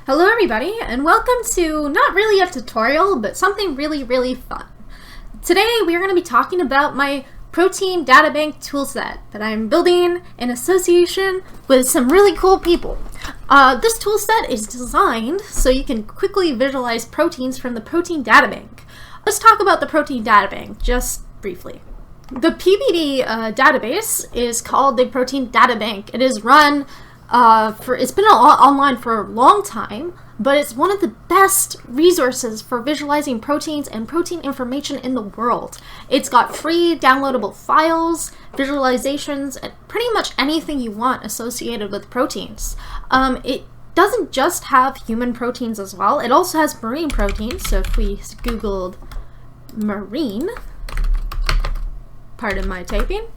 Hello everybody, and welcome to not really a tutorial, but something really fun. Today we are going to be talking about my protein databank toolset that I'm building in association with some really cool people. This toolset is designed so you can quickly visualize proteins from the protein databank. Let's talk about the protein databank just briefly. The PDB database is called the protein databank. It is run it's been online for a long time, but it's one of the best resources for visualizing proteins and protein information in the world. It's got free downloadable files, visualizations, and pretty much anything you want associated with proteins. It doesn't just have human proteins as well, it also has marine proteins. So if we googled marine, pardon my typing,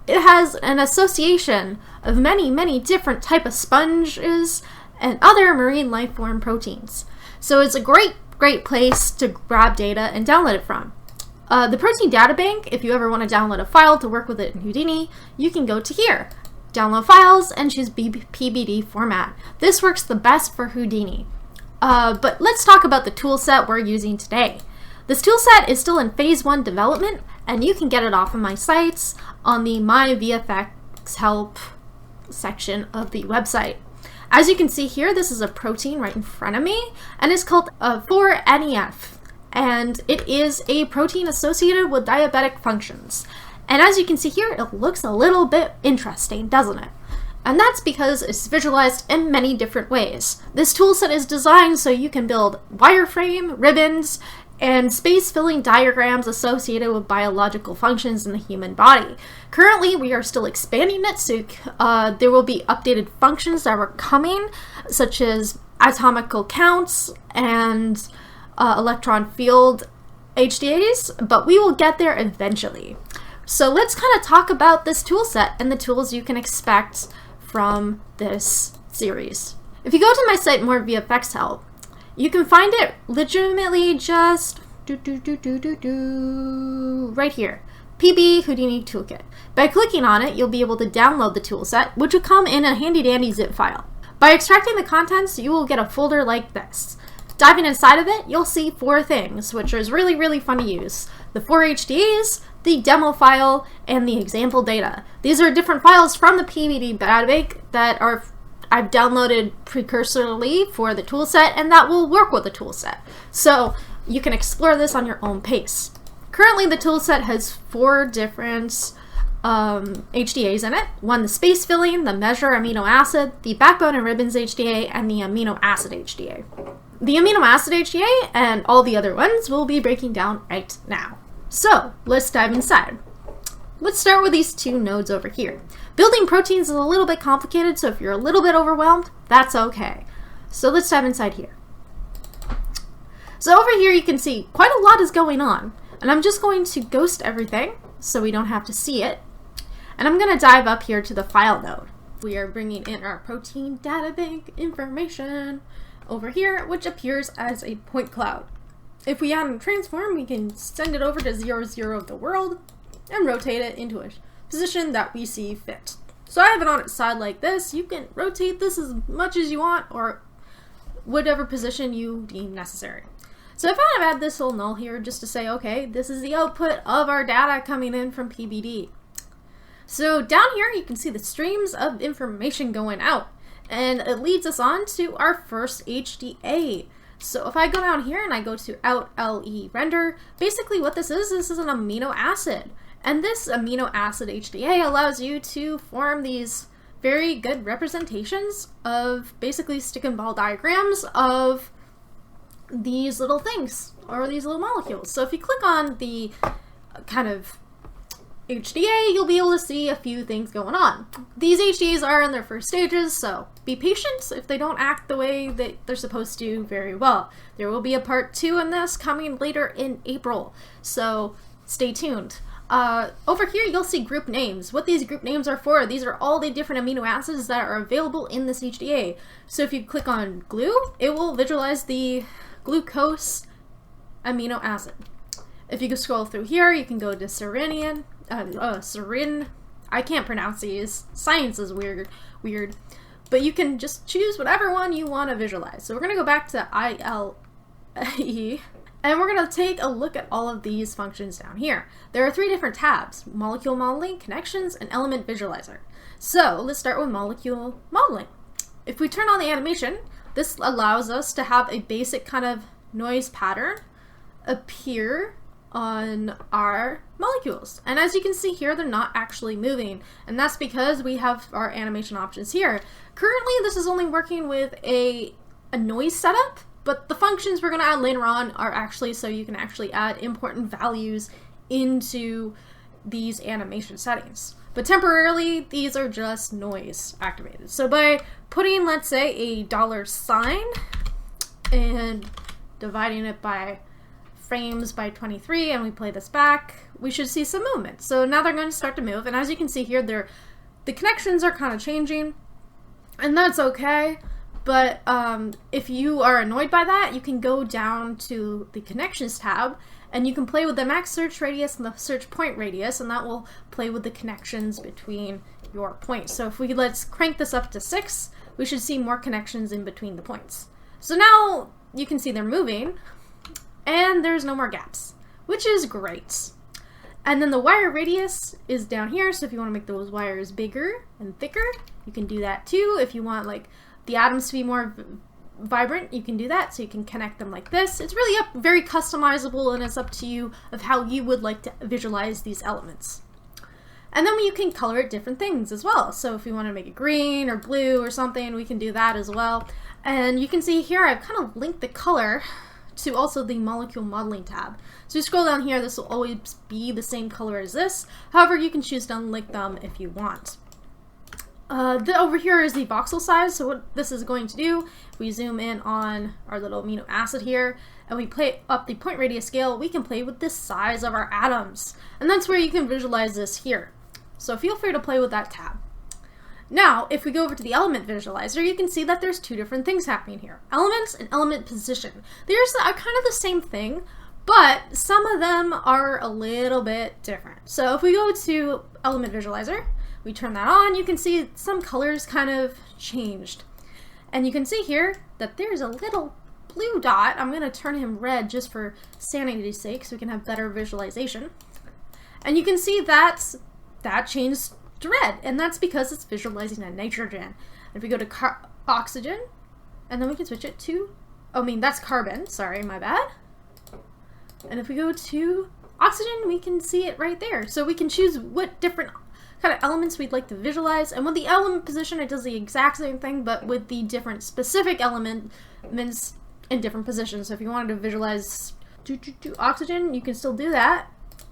it has an association of many different type of sponges and other marine life form proteins. So it's a great place to grab data and download it from. The protein databank, if you ever want to download a file to work with it in Houdini, you can go to here, download files, and choose PBD format. This works the best for Houdini. But let's talk about the toolset we're using today. This toolset is still in phase 1 development, and you can get it off of my sites on the My VFX Help section of the website. As you can see here, this is a protein right in front of me, and it's called 4NEF, and it is a protein associated with diabetic functions. And as you can see here, it looks a little bit interesting, doesn't it? And that's because it's visualized in many different ways. This toolset is designed so you can build wireframe, ribbons, and space-filling diagrams associated with biological functions in the human body. Currently, we are still expanding it, so there will be updated functions that are coming, such as atomical counts and electron field HDAs, but we will get there eventually. So let's kind of talk about this toolset and the tools you can expect from this series. If you go to my site, More VFX Help, you can find it legitimately just right here, PB Houdini Toolkit. By clicking on it, you'll be able to download the toolset, which will come in a handy-dandy zip file. By extracting the contents, you will get a folder like this. Diving inside of it, you'll see 4 things, which is really fun to use. The 4 HDAs, the demo file, and the example data. These are different files from the PBD database that I've downloaded precursorily for the toolset, and that will work with the toolset. So you can explore this on your own pace. Currently, the toolset has 4 different HDAs in it. One, the space filling, the measure amino acid, the backbone and ribbons HDA, and the amino acid HDA. The amino acid HDA and all the other ones we'll be breaking down right now. So let's dive inside. Let's start with these 2 nodes over here. Building proteins is a little bit complicated, so if you're a little bit overwhelmed, that's okay. So let's dive inside here. So over here you can see quite a lot is going on, and I'm just going to ghost everything so we don't have to see it. And I'm going to dive up here to the file node. We are bringing in our protein databank information over here, which appears as a point cloud. If we add and transform, we can send it over to 0 of the world and rotate it into a position that we see fit. So I have it on its side like this. You can rotate this as much as you want, or whatever position you deem necessary. So I thought I'd add this little null here just to say, okay, this is the output of our data coming in from PBD. So down here you can see the streams of information going out, and it leads us on to our first HDA. So if I go down here and I go to out LE render, basically what this is an amino acid. And this amino acid HDA allows you to form these very good representations of basically stick and ball diagrams of these little things or these little molecules. So if you click on the kind of HDA, you'll be able to see a few things going on. These HDAs are in their first stages, so be patient if they don't act the way that they're supposed to very well. There will be a part 2 in this coming later in April, so stay tuned. Over here you'll see group names. What these group names are for, these are all the different amino acids that are available in this HDA. So if you click on glue, it will visualize the glucose amino acid. If you can scroll through here, you can go to serine. I can't pronounce these. Science is weird. but you can just choose whatever one you want to visualize. So we're going to go back to ILE, and we're going to take a look at all of these functions down here. There are 3 different tabs: molecule modeling, connections, and element visualizer. So let's start with molecule modeling. If we turn on the animation, this allows us to have a basic kind of noise pattern appear on our molecules. And as you can see here, they're not actually moving, and that's because we have our animation options here. Currently, this is only working with a noise setup, but the functions we're going to add later on are actually so you can actually add important values into these animation settings. But temporarily, these are just noise activated. So by putting, let's say, a $sign and dividing it by frames by 23, and we play this back, we should see some movement. So now they're going to start to move, and as you can see here, the connections are kind of changing, and that's okay. But if you are annoyed by that, you can go down to the connections tab, and you can play with the max search radius and the search point radius, and that will play with the connections between your points. So if let's crank this up to 6, we should see more connections in between the points. So now you can see they're moving, and there's no more gaps, which is great. And then the wire radius is down here, so if you want to make those wires bigger and thicker, you can do that too. If you want like the atoms to be more vibrant, you can do that, so you can connect them like this. It's really very customizable, and it's up to you of how you would like to visualize these elements. And then you can color it different things as well. So if you want to make it green or blue or something, we can do that as well. And you can see here I've kind of linked the color to also the molecule modeling tab. So you scroll down here, this will always be the same color as this. However, you can choose to unlink them if you want. Over here is the voxel size. So what this is going to do, if we zoom in on our little amino acid here, and we play up the point radius scale, we can play with the size of our atoms. And that's where you can visualize this here. So feel free to play with that tab. Now, if we go over to the element visualizer, you can see that there's 2 different things happening here. Elements and element position. They're kind of the same thing, but some of them are a little bit different. So if we go to element visualizer, we turn that on, you can see some colors kind of changed. And you can see here that there's a little blue dot. I'm going to turn him red just for sanity's sake so we can have better visualization. And you can see that changed to red, and that's because it's visualizing a nitrogen. And if we go to oxygen, and then we can switch it to, that's carbon, sorry, my bad. And if we go to oxygen, we can see it right there. So we can choose what different kind of elements we'd like to visualize, and with the element position, it does the exact same thing, but with the different specific elements in different positions. So if you wanted to visualize oxygen, you can still do that,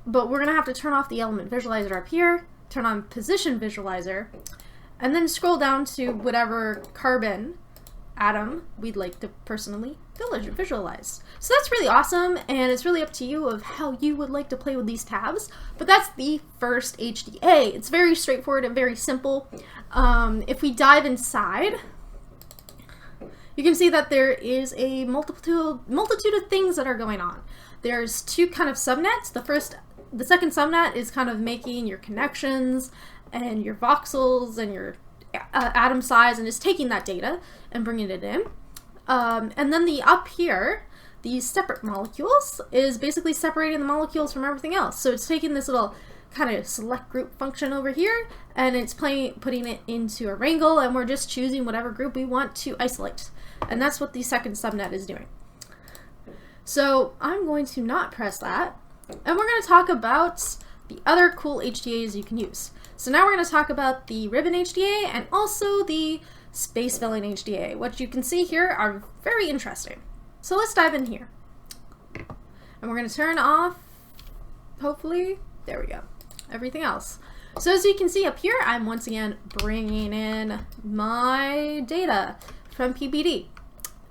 but we're gonna have to turn off the element visualizer up here, turn on position visualizer, and then scroll down to whatever carbon atom we'd like to personally visualize. So that's really awesome, and it's really up to you of how you would like to play with these tabs, but that's the first HDA. It's very straightforward and very simple. If we dive inside, you can see that there is a multitude of things that are going on. There's 2 kind of subnets. The second subnet is kind of making your connections and your voxels and your atom size, and just taking that data and bringing it in. And then up here, these separate molecules is basically separating the molecules from everything else. So it's taking this little kind of select group function over here, and it's putting it into a wrangle, and we're just choosing whatever group we want to isolate. And that's what the second subnet is doing. So I'm going to not press that, and we're going to talk about the other cool HDAs you can use. So now we're going to talk about the ribbon HDA and also the space filling HDA. What you can see here are very interesting. So let's dive in here. And we're going to turn off, hopefully, there we go, everything else. So as you can see up here, I'm once again bringing in my data from PBD.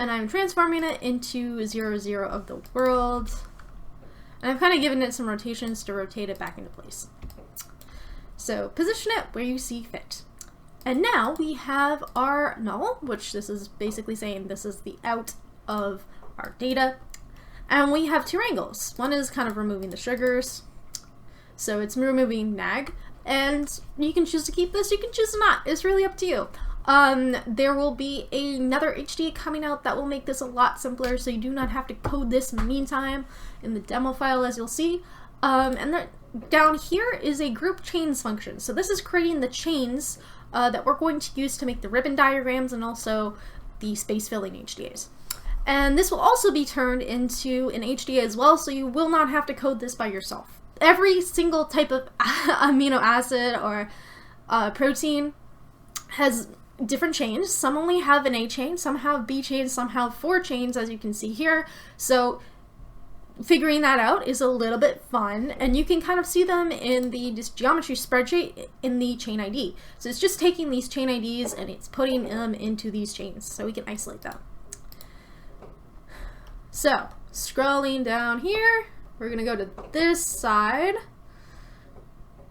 And I'm transforming it into 0, 0 of the world. And I've kind of given it some rotations to rotate it back into place. So position it where you see fit. And now we have our null, which this is basically saying this is the out of our data. And we have 2 wrangles. One is kind of removing the sugars. So it's removing nag. And you can choose to keep this, you can choose to not. It's really up to you. There will be another HDA coming out that will make this a lot simpler, so you do not have to code this in the meantime in the demo file, as you'll see. Down here is a group chains function. So this is creating the chains that we're going to use to make the ribbon diagrams and also the space filling HDAs. And this will also be turned into an HDA as well, so you will not have to code this by yourself. Every single type of amino acid or protein has different chains. Some only have an A chain, some have B chains, some have 4 chains, as you can see here. So figuring that out is a little bit fun, and you can kind of see them in this geometry spreadsheet in the chain ID. So it's just taking these chain IDs and it's putting them into these chains so we can isolate them. So scrolling down here, we're going to go to this side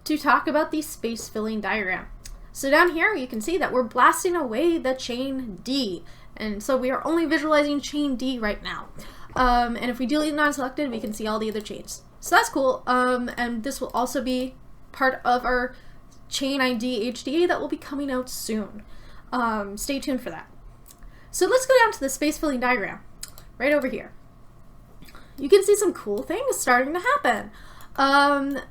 to talk about the space filling diagram. So down here you can see that we're blasting away the chain D, and so we are only visualizing chain D right now. And if we delete non-selected, we can see all the other chains. So that's cool. And this will also be part of our chain ID HDA that will be coming out soon. Stay tuned for that. So let's go down to the space filling diagram right over here. You can see some cool things starting to happen.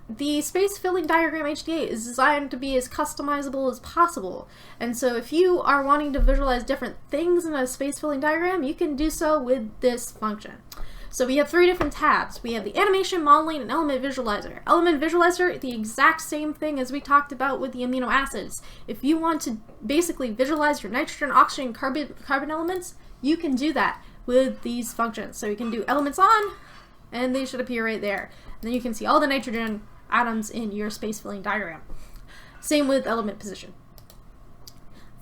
The space filling diagram HDA is designed to be as customizable as possible. And so if you are wanting to visualize different things in a space filling diagram, you can do so with this function. So we have 3 different tabs. We have the animation, modeling, and element visualizer. Element visualizer, the exact same thing as we talked about with the amino acids. If you want to basically visualize your nitrogen, oxygen, carbon elements, you can do that with these functions. So you can do elements on, and they should appear right there. Then you can see all the nitrogen atoms in your space filling diagram. Same with element position.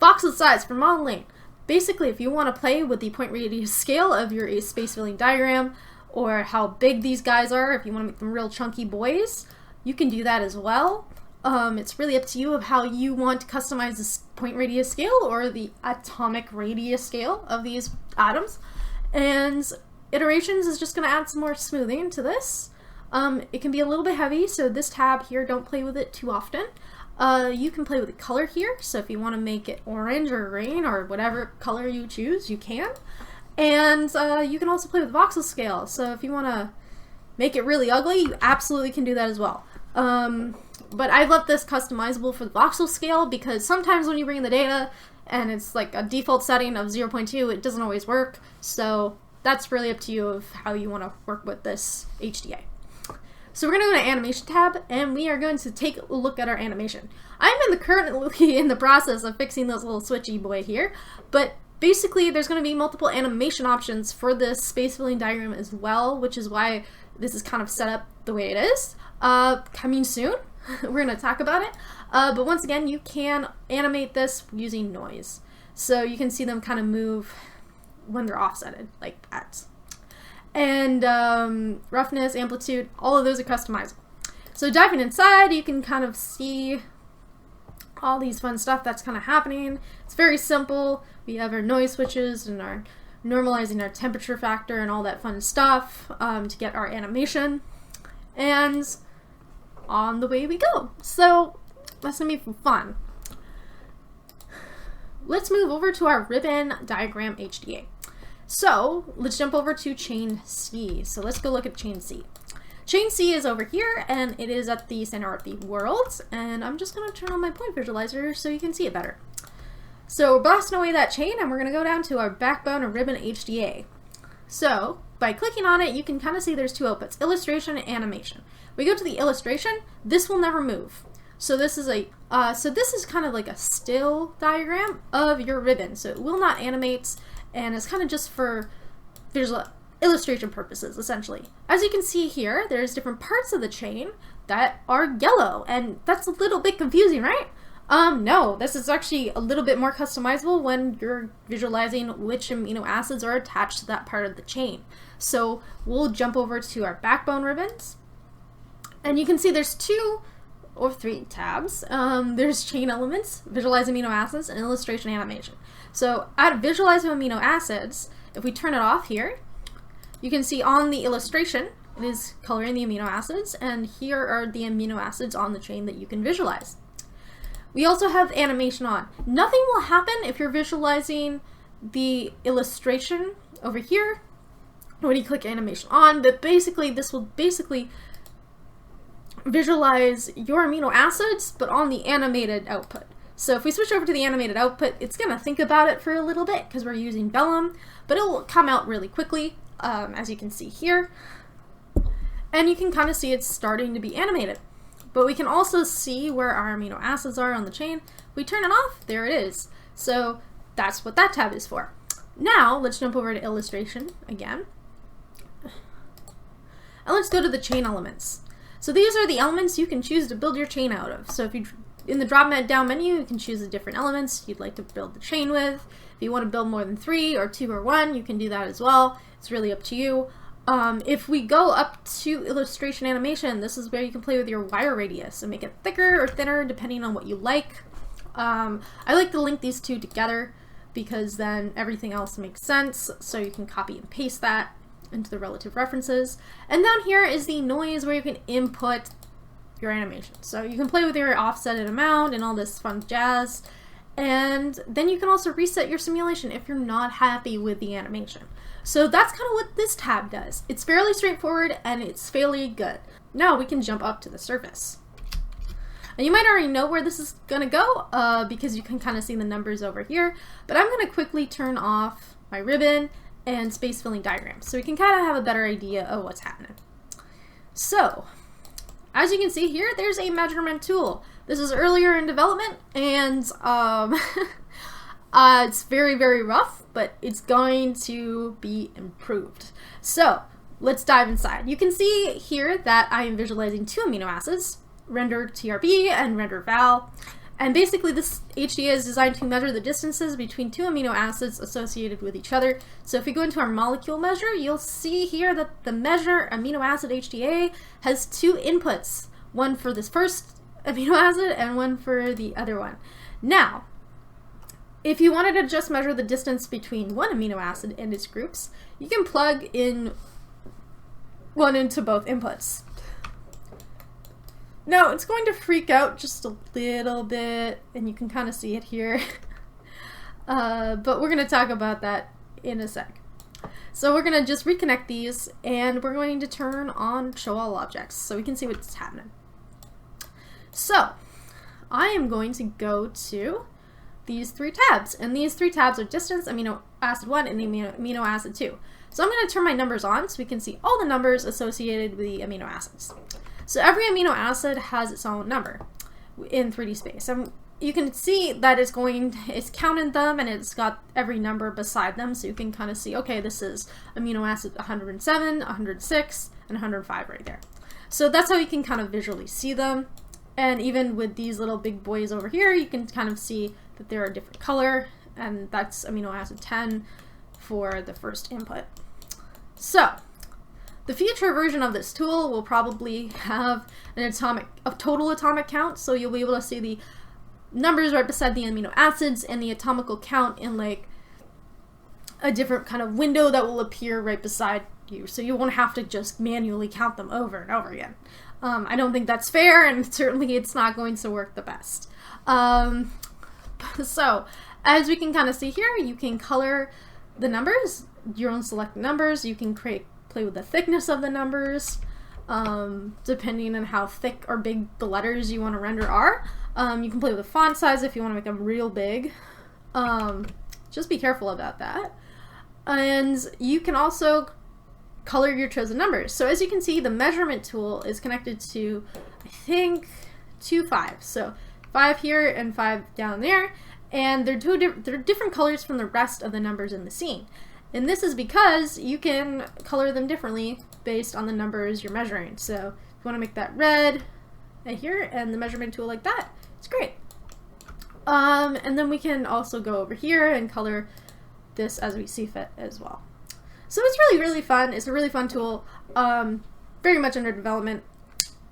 Voxel size for modeling. Basically, if you want to play with the point radius scale of your space filling diagram, or how big these guys are, if you want to make them real chunky boys, you can do that as well. It's really up to you of how you want to customize this point radius scale or the atomic radius scale of these atoms. And iterations is just going to add some more smoothing to this. It can be a little bit heavy, so this tab here, don't play with it too often. You can play with the color here, so if you want to make it orange or green or whatever color you choose, you can. And you can also play with voxel scale, so if you want to make it really ugly, you absolutely can do that as well. But I left this customizable for the voxel scale because sometimes when you bring in the data and it's like a default setting of 0.2, it doesn't always work, so that's really up to you of how you want to work with this HDA. So we're going to go to Animation tab, and we are going to take a look at our animation. I'm currently in the process of fixing this little switchy boy here, but basically there's going to be multiple animation options for this space filling diagram as well, which is why this is kind of set up the way it is. Coming soon, we're going to talk about it. But once again, you can animate this using noise. So you can see them kind of move when they're offsetted, like that. And roughness, amplitude, all of those are customizable. So diving inside, you can kind of see all these fun stuff that's kind of happening. It's very simple. We have our noise switches and our normalizing our temperature factor and all that fun stuff to get our animation. And on the way we go. So that's gonna be fun. Let's move over to our ribbon diagram HDA. So let's jump over to chain C. So let's go look at chain C. Chain C is over here, and it is at the center of the world. And I'm just going to turn on my point visualizer so you can see it better. So we're blasting away that chain, and we're going to go down to our backbone or ribbon HDA. So by clicking on it, you can kind of see there's 2 outputs, illustration and animation. We go to the illustration, this will never move. So this is kind of like a still diagram of your ribbon. So it will not animate, and it's kind of just for visual illustration purposes, essentially. As you can see here, there's different parts of the chain that are yellow, and that's a little bit confusing, right? No, this is actually a little bit more customizable when you're visualizing which amino acids are attached to that part of the chain. So we'll jump over to our backbone ribbons, and you can see there's 2 or 3 tabs. There's chain elements, visualize amino acids, and illustration animation. So at visualize amino acids, if we turn it off here, you can see on the illustration, it is coloring the amino acids, and here are the amino acids on the chain that you can visualize. We also have animation on. Nothing will happen if you're visualizing the illustration over here when you click animation on, but basically this will visualize your amino acids, but on the animated output. So if we switch over to the animated output, it's going to think about it for a little bit because we're using vellum, but it will come out really quickly, as you can see here. And you can kind of see it's starting to be animated. But we can also see where our amino acids are on the chain. We turn it off, there it is. So that's what that tab is for. Now, let's jump over to illustration again. And let's go to the chain elements. So these are the elements you can choose to build your chain out of. So if you, in the drop down menu, you can choose the different elements you'd like to build the chain with. If you want to build more than 3 or 2 or 1, you can do that as well. It's really up to you. If we go up to illustration animation, this is where you can play with your wire radius and make it thicker or thinner depending on what you like. I like to link these two together because then everything else makes sense, so you can copy and paste that into the relative references. And down here is the noise where you can input your animation. So you can play with your offsetted amount and all this fun jazz. And then you can also reset your simulation if you're not happy with the animation. So that's kind of what this tab does. It's fairly straightforward and it's fairly good. Now we can jump up to the surface. And you might already know where this is gonna go because you can kind of see the numbers over here, but I'm gonna quickly turn off my ribbon and space filling diagrams so we can kind of have a better idea of what's happening. So, as you can see here, there's a measurement tool. This is earlier in development and it's very, very rough, but it's going to be improved. So, let's dive inside. You can see here that I am visualizing 2 amino acids, render TRB and render val. And basically this HDA is designed to measure the distances between 2 amino acids associated with each other. So if we go into our molecule measure, you'll see here that the measure amino acid HDA has 2 inputs, one for this first amino acid and one for the other one. Now, if you wanted to just measure the distance between one amino acid and its groups, you can plug in one into both inputs. Now, it's going to freak out just a little bit, and you can kind of see it here. But we're going to talk about that in a sec. So we're going to just reconnect these, and we're going to turn on Show All Objects so we can see what's happening. So, I am going to go to these 3 tabs, and these 3 tabs are distance, amino acid 1, and amino acid 2. So I'm going to turn my numbers on so we can see all the numbers associated with the amino acids. So every amino acid has its own number in 3D space. And you can see that it's counted them and it's got every number beside them. So you can kind of see, okay, this is amino acid 107, 106, and 105 right there. So that's how you can kind of visually see them. And even with these little big boys over here, you can kind of see that they're a different color. And that's amino acid 10 for the first input. So, the future version of this tool will probably have a total atomic count, so you'll be able to see the numbers right beside the amino acids and the atomical count in like a different kind of window that will appear right beside you, so you won't have to just manually count them over and over again. I don't think that's fair, and certainly it's not going to work the best. So, as we can kind of see here, you can color the numbers, your own select numbers, you can play with the thickness of the numbers, depending on how thick or big the letters you want to render are. You can play with the font size if you want to make them real big. Just be careful about that. And you can also color your chosen numbers. So as you can see, the measurement tool is connected to, I think, 2 5s. So 5 here and 5 down there. And they're different colors from the rest of the numbers in the scene. And this is because you can color them differently based on the numbers you're measuring. So if you want to make that red here and the measurement tool like that, it's great. And then we can also go over here and color this as we see fit as well. So it's really, really fun. It's a really fun tool, very much under development.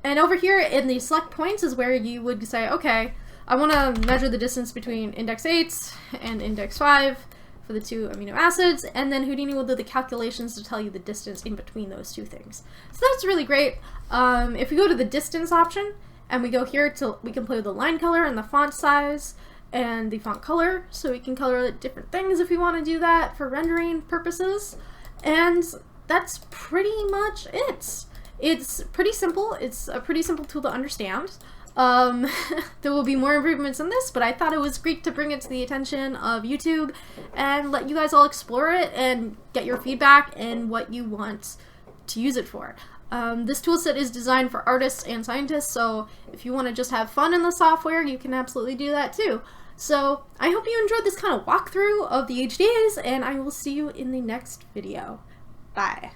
And over here in the select points is where you would say, okay, I want to measure the distance between index 8 and index 5 for the 2 amino acids, and then Houdini will do the calculations to tell you the distance in between those 2 things. So that's really great. If you go to the distance option And we go here to, we can play with the line color and the font size and the font color, so we can color different things if we want to do that for rendering purposes. And that's pretty much it. It's pretty simple. It's a pretty simple tool to understand. There will be more improvements in this, but I thought it was great to bring it to the attention of YouTube and let you guys all explore it and get your feedback and what you want to use it for. This toolset is designed for artists and scientists, so if you want to just have fun in the software, you can absolutely do that too. So I hope you enjoyed this kind of walkthrough of the HDAs, and I will see you in the next video. Bye.